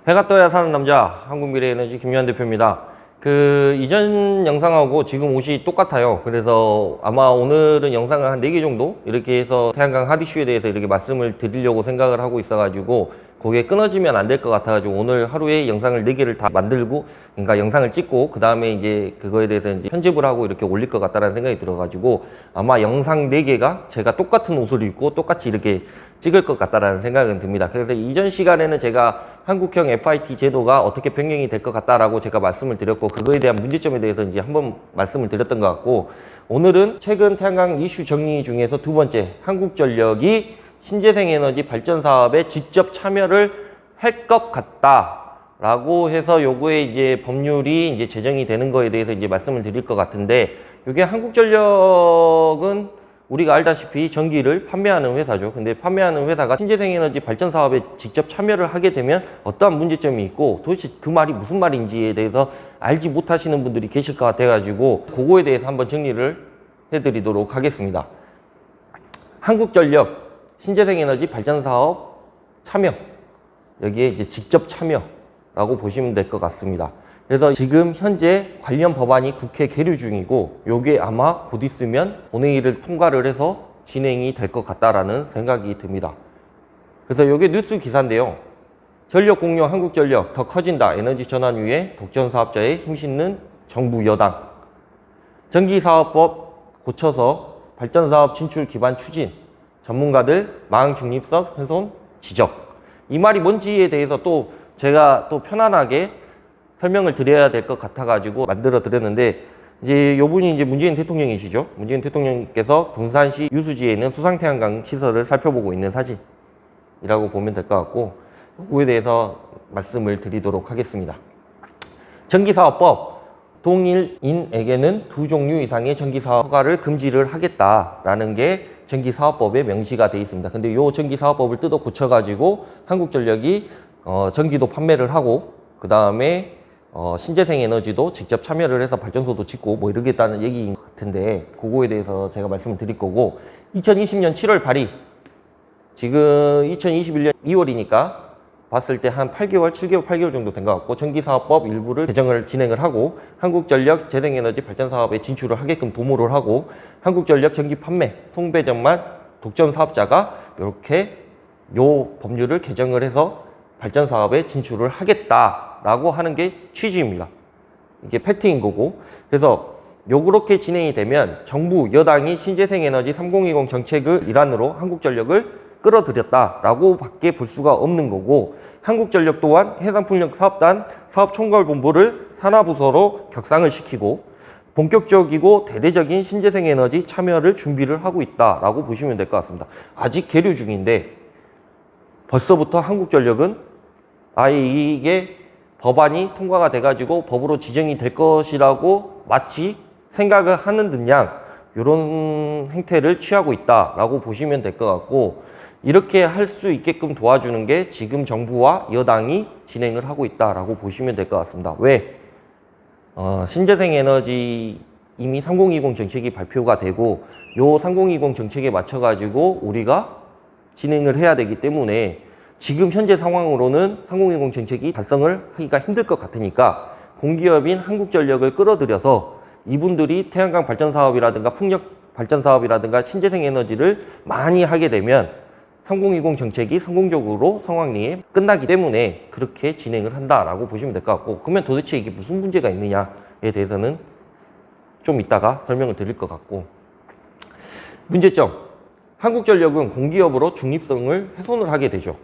해가 떠야 사는 남자 한국미래에너지 김유한 대표입니다. 이전 영상하고 지금 옷이 똑같아요. 그래서 아마 오늘은 영상을 한 4개 정도 이렇게 해서 태양광 핫이슈에 대해서 이렇게 말씀을 드리려고 생각을 하고 있어가지고 그게 끊어지면 안 될 것 같아가지고 오늘 하루에 영상을 4개를 다 만들고, 그러니까 영상을 찍고 그 다음에 이제 그거에 대해서 이제 편집을 하고 이렇게 올릴 것 같다라는 생각이 들어가지고 아마 영상 4개가 제가 똑같은 옷을 입고 똑같이 이렇게 찍을 것 같다라는 생각은 듭니다. 그래서 이전 시간에는 제가 한국형 FIT 제도가 어떻게 변경이 될 것 같다라고 제가 말씀을 드렸고, 그거에 대한 문제점에 대해서 이제 한번 말씀을 드렸던 것 같고, 오늘은 최근 태양광 이슈 정리 중에서 두 번째, 한국전력이 신재생에너지 발전 사업에 직접 참여를 할 것 같다라고 해서 요거에 이제 법률이 이제 제정이 되는 거에 대해서 이제 말씀을 드릴 것 같은데, 이게 한국전력은 우리가 알다시피 전기를 판매하는 회사죠. 근데 판매하는 회사가 신재생에너지 발전 사업에 직접 참여를 하게 되면 어떠한 문제점이 있고 도대체 그 말이 무슨 말인지에 대해서 알지 못하시는 분들이 계실 것 같아가지고 그거에 대해서 한번 정리를 해드리도록 하겠습니다. 한국전력 신재생에너지 발전 사업 참여, 여기에 이제 직접 참여라고 보시면 될 것 같습니다. 그래서 지금 현재 관련 법안이 국회 계류 중이고, 요게 아마 곧 있으면 본회의를 통과를 해서 진행이 될 것 같다라는 생각이 듭니다. 그래서 요게 뉴스 기사인데요. 전력 공여 한국전력 더 커진다. 에너지 전환 위에 독점 사업자에 힘싣는 정부 여당. 전기사업법 고쳐서 발전사업 진출 기반 추진. 전문가들 망 중립성 훼손 지적. 이 말이 뭔지에 대해서 또 제가 또 편안하게 설명을 드려야 될 것 같아가지고 만들어 드렸는데, 이제 요분이 이제 문재인 대통령이시죠. 문재인 대통령께서 군산시 유수지에 있는 수상태양광 시설을 살펴보고 있는 사진이라고 보면 될 것 같고, 그거에 대해서 말씀을 드리도록 하겠습니다. 전기사업법, 동일인에게는 2종류 이상의 전기사업 허가를 금지를 하겠다라는 게 전기사업법에 명시가 되어 있습니다. 근데 요 전기사업법을 뜯어 고쳐가지고 한국전력이 전기도 판매를 하고, 그 다음에 신재생에너지도 직접 참여를 해서 발전소도 짓고 뭐 이러겠다는 얘기인 것 같은데, 그거에 대해서 제가 말씀을 드릴 거고, 2020년 7월 발의, 지금 2021년 2월이니까 봤을 때 한 8개월, 7개월, 8개월 정도 된 것 같고, 전기사업법 일부를 개정을 진행을 하고 한국전력 재생에너지 발전 사업에 진출을 하게끔 도모를 하고, 한국전력 전기 판매, 송배전만 독점 사업자가 이렇게 요 법률을 개정을 해서 발전 사업에 진출을 하겠다라고 하는 게 취지입니다. 이게 팩트인 거고, 그래서 요렇게 진행이 되면 정부 여당이 신재생에너지 3020 정책을 일환으로 한국전력을 끌어들였다라고 밖에 볼 수가 없는 거고, 한국전력 또한 해상풍력사업단 사업총괄본부를 산하부서로 격상을 시키고 본격적이고 대대적인 신재생에너지 참여를 준비를 하고 있다라고 보시면 될 것 같습니다. 아직 계류 중인데 벌써부터 한국전력은 아예 이게 법안이 통과가 돼가지고 법으로 지정이 될 것이라고 마치 생각을 하는 듯양 이런 행태를 취하고 있다라고 보시면 될 것 같고, 이렇게 할 수 있게끔 도와주는 게 지금 정부와 여당이 진행을 하고 있다라고 보시면 될 것 같습니다. 왜? 신재생에너지 이미 3020 정책이 발표가 되고, 요 3020 정책에 맞춰가지고 우리가 진행을 해야 되기 때문에 지금 현재 상황으로는 3020 정책이 달성을 하기가 힘들 것 같으니까 공기업인 한국전력을 끌어들여서 이분들이 태양광 발전 사업이라든가 풍력 발전 사업이라든가 신재생에너지를 많이 하게 되면 3020 정책이 성공적으로 성황리에 끝나기 때문에 그렇게 진행을 한다라고 보시면 될 것 같고, 그러면 도대체 이게 무슨 문제가 있느냐에 대해서는 좀 이따가 설명을 드릴 것 같고, 문제점, 한국전력은 공기업으로 중립성을 훼손을 하게 되죠.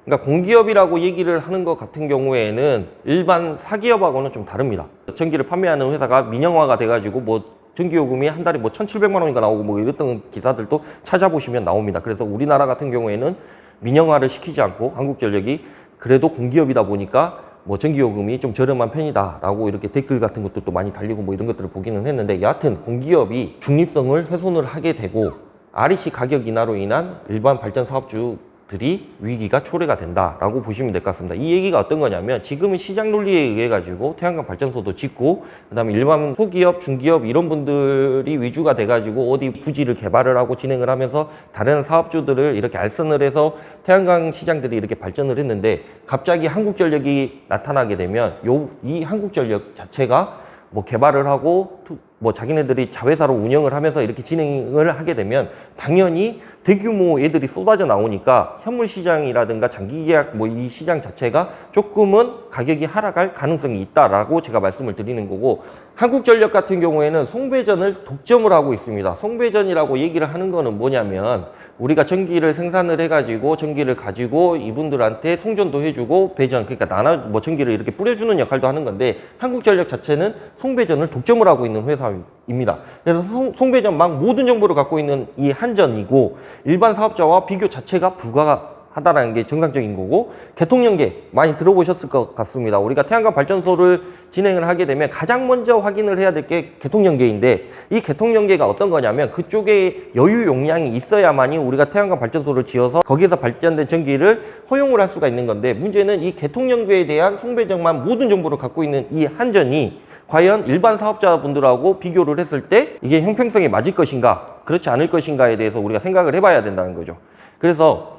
그러니까 공기업이라고 얘기를 하는 것 같은 경우에는 일반 사기업하고는 좀 다릅니다. 전기를 판매하는 회사가 민영화가 돼가지고 뭐 전기요금이 한 달에 뭐 1,700만 원인가 나오고 뭐 이랬던 기사들도 찾아보시면 나옵니다. 그래서 우리나라 같은 경우에는 민영화를 시키지 않고 한국전력이 그래도 공기업이다 보니까 뭐 전기요금이 좀 저렴한 편이다 라고 이렇게 댓글 같은 것들도 많이 달리고 뭐 이런 것들을 보기는 했는데, 여하튼 공기업이 중립성을 훼손을 하게 되고 REC 가격 인하로 인한 일반 발전 사업주 들이 위기가 초래가 된다라고 보시면 될 것 같습니다. 이 얘기가 어떤 거냐면 지금은 시장 논리에 의해 가지고 태양광 발전소도 짓고 그다음에 일반 소기업, 중기업 이런 분들이 위주가 돼 가지고 어디 부지를 개발을 하고 진행을 하면서 다른 사업주들을 이렇게 알선을 해서 태양광 시장들이 이렇게 발전을 했는데 갑자기 한국전력이 나타나게 되면 이 한국전력 자체가 뭐 개발을 하고 뭐 자기네들이 자회사로 운영을 하면서 이렇게 진행을 하게 되면 당연히 대규모 애들이 쏟아져 나오니까 현물 시장이라든가 장기 계약 뭐 이 시장 자체가 조금은 가격이 하락할 가능성이 있다라고 제가 말씀을 드리는 거고, 한국전력 같은 경우에는 송배전을 독점을 하고 있습니다. 송배전이라고 얘기를 하는 거는 뭐냐면 우리가 전기를 생산을 해가지고 전기를 가지고 이분들한테 송전도 해주고 배전, 그러니까 뭐 전기를 이렇게 뿌려주는 역할도 하는 건데 한국전력 자체는 송배전을 독점을 하고 있는 회사입니다. 그래서 송배전 막 모든 정보를 갖고 있는 이 한전이고 일반 사업자와 비교 자체가 불가하다라는 게 정상적인 거고, 개통연계 많이 들어보셨을 것 같습니다. 우리가 태양광 발전소를 진행을 하게 되면 가장 먼저 확인을 해야 될 게 개통연계인데 이 개통연계가 어떤 거냐면 그쪽에 여유 용량이 있어야만이 우리가 태양광 발전소를 지어서 거기에서 발전된 전기를 허용을 할 수가 있는 건데, 문제는 이 개통연계에 대한 송배전만 모든 정보를 갖고 있는 이 한전이 과연 일반 사업자분들하고 비교를 했을 때 이게 형평성에 맞을 것인가 그렇지 않을 것인가에 대해서 우리가 생각을 해봐야 된다는 거죠. 그래서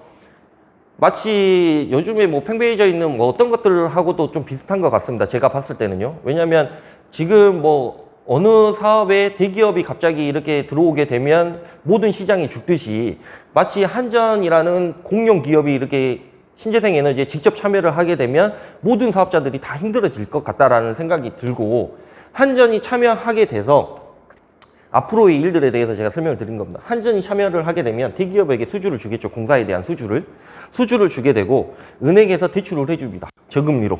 마치 요즘에 뭐 팽배해져 있는 뭐 어떤 것들하고도 좀 비슷한 것 같습니다. 제가 봤을 때는요. 왜냐하면 지금 뭐 어느 사업에 대기업이 갑자기 이렇게 들어오게 되면 모든 시장이 죽듯이 마치 한전이라는 공용 기업이 이렇게 신재생 에너지에 직접 참여를 하게 되면 모든 사업자들이 다 힘들어질 것 같다라는 생각이 들고, 한전이 참여하게 돼서 앞으로의 일들에 대해서 제가 설명을 드린 겁니다. 한전이 참여를 하게 되면 대기업에게 수주를 주겠죠. 공사에 대한 수주를 주게 되고 은행에서 대출을 해줍니다. 저금리로.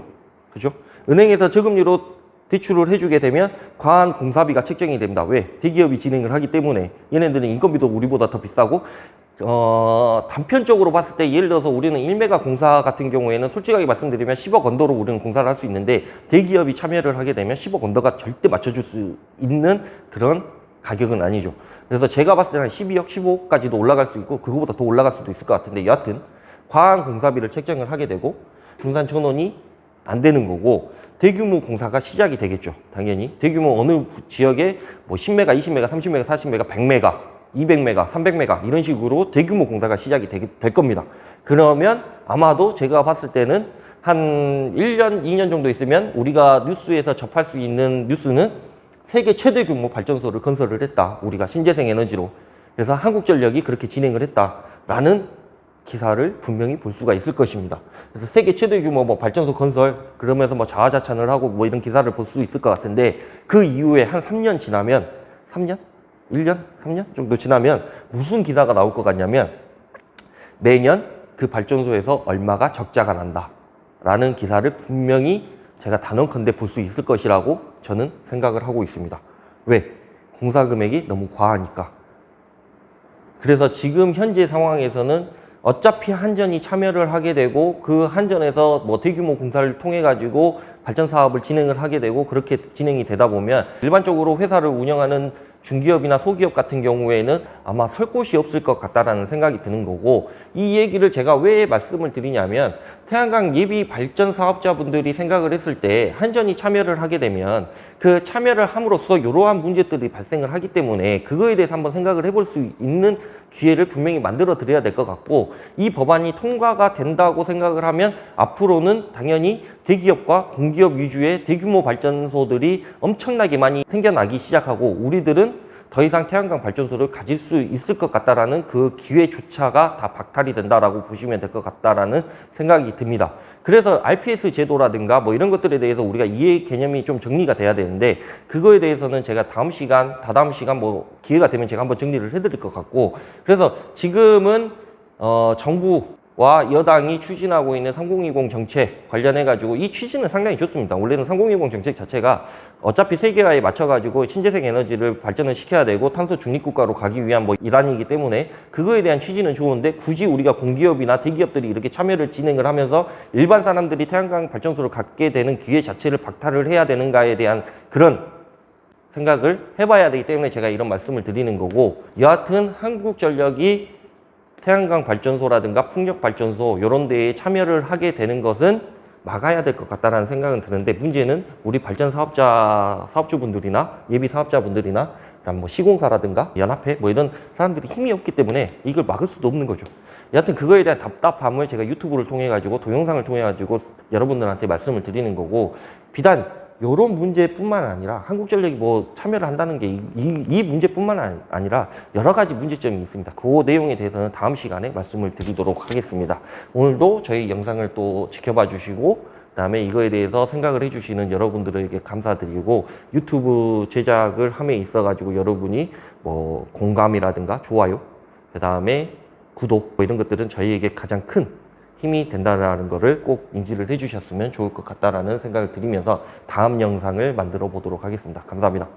그죠? 은행에서 저금리로 대출을 해주게 되면 과한 공사비가 책정이 됩니다. 왜? 대기업이 진행을 하기 때문에. 얘네들은 인건비도 우리보다 더 비싸고 단편적으로 봤을 때 예를 들어서 우리는 1메가 공사 같은 경우에는 솔직하게 말씀드리면 10억 언더로 우리는 공사를 할 수 있는데 대기업이 참여를 하게 되면 10억 언더가 절대 맞춰줄 수 있는 그런 가격은 아니죠. 그래서 제가 봤을 때는 한 12억, 15억까지도 올라갈 수 있고 그거보다 더 올라갈 수도 있을 것 같은데, 여하튼 과한 공사비를 책정을 하게 되고 분산 전원이 안 되는 거고 대규모 공사가 시작이 되겠죠. 당연히 대규모 어느 지역에 뭐 10메가, 20메가, 30메가, 40메가, 100메가, 200메가, 300메가 이런 식으로 대규모 공사가 시작이 될 겁니다. 그러면 아마도 제가 봤을 때는 한 1년, 2년 정도 있으면 우리가 뉴스에서 접할 수 있는 뉴스는 세계 최대 규모 발전소를 건설을 했다. 우리가 신재생 에너지로. 그래서 한국전력이 그렇게 진행을 했다라는 기사를 분명히 볼 수가 있을 것입니다. 그래서 세계 최대 규모 뭐 발전소 건설 그러면서 뭐 자화자찬을 하고 뭐 이런 기사를 볼 수 있을 것 같은데, 그 이후에 한 3년 지나면 3년? 1년? 3년 정도 지나면 무슨 기사가 나올 것 같냐면 매년 그 발전소에서 얼마가 적자가 난다 라는 기사를 분명히 제가 단언컨대 볼 수 있을 것이라고 저는 생각을 하고 있습니다. 왜? 공사 금액이 너무 과하니까. 그래서 지금 현재 상황에서는 어차피 한전이 참여를 하게 되고 그 한전에서 뭐 대규모 공사를 통해 가지고 발전 사업을 진행을 하게 되고 그렇게 진행이 되다 보면 일반적으로 회사를 운영하는 중기업이나 소기업 같은 경우에는 아마 설 곳이 없을 것 같다라는 생각이 드는 거고, 이 얘기를 제가 왜 말씀을 드리냐면 태양광 예비 발전 사업자분들이 생각을 했을 때 한전이 참여를 하게 되면 그 참여를 함으로써 이러한 문제들이 발생을 하기 때문에 그거에 대해서 한번 생각을 해볼 수 있는 기회를 분명히 만들어 드려야 될 것 같고, 이 법안이 통과가 된다고 생각을 하면 앞으로는 당연히 대기업과 공기업 위주의 대규모 발전소들이 엄청나게 많이 생겨나기 시작하고 우리들은 더 이상 태양광 발전소를 가질 수 있을 것 같다라는 그 기회조차가 다 박탈이 된다라고 보시면 될 것 같다라는 생각이 듭니다. 그래서 RPS 제도라든가 뭐 이런 것들에 대해서 우리가 이해 개념이 좀 정리가 돼야 되는데, 그거에 대해서는 제가 다음 시간, 다다음 시간 뭐 기회가 되면 제가 한번 정리를 해드릴 것 같고, 그래서 지금은 정부와 여당이 추진하고 있는 3020 정책 관련해가지고 이 취지는 상당히 좋습니다. 원래는 3020 정책 자체가 어차피 세계화에 맞춰가지고 신재생 에너지를 발전을 시켜야 되고 탄소 중립 국가로 가기 위한 뭐 일환이기 때문에 그거에 대한 취지는 좋은데, 굳이 우리가 공기업이나 대기업들이 이렇게 참여를 진행을 하면서 일반 사람들이 태양광 발전소를 갖게 되는 기회 자체를 박탈을 해야 되는가에 대한 그런 생각을 해봐야 되기 때문에 제가 이런 말씀을 드리는 거고, 여하튼 한국전력이 태양광 발전소라든가 풍력 발전소 이런 데에 참여를 하게 되는 것은 막아야 될 것 같다라는 생각은 드는데, 문제는 우리 발전 사업주분들이나 예비 사업자분들이나 뭐 시공사라든가 연합회 뭐 이런 사람들이 힘이 없기 때문에 이걸 막을 수도 없는 거죠. 여하튼 그거에 대한 답답함을 제가 유튜브를 통해 가지고 동영상을 통해 가지고 여러분들한테 말씀을 드리는 거고, 비단 이런 문제뿐만 아니라 한국전력이 뭐 참여를 한다는 게 이 문제뿐만 아니라 여러 가지 문제점이 있습니다. 그 내용에 대해서는 다음 시간에 말씀을 드리도록 하겠습니다. 오늘도 저희 영상을 또 지켜봐 주시고, 그다음에 이거에 대해서 생각을 해주시는 여러분들에게 감사드리고, 유튜브 제작을 함에 있어 가지고 여러분이 뭐 공감이라든가 좋아요, 그다음에 구독 뭐 이런 것들은 저희에게 가장 큰 힘이 된다는 것을 꼭 인지를 해주셨으면 좋을 것 같다라는 생각을 드리면서 다음 영상을 만들어 보도록 하겠습니다. 감사합니다.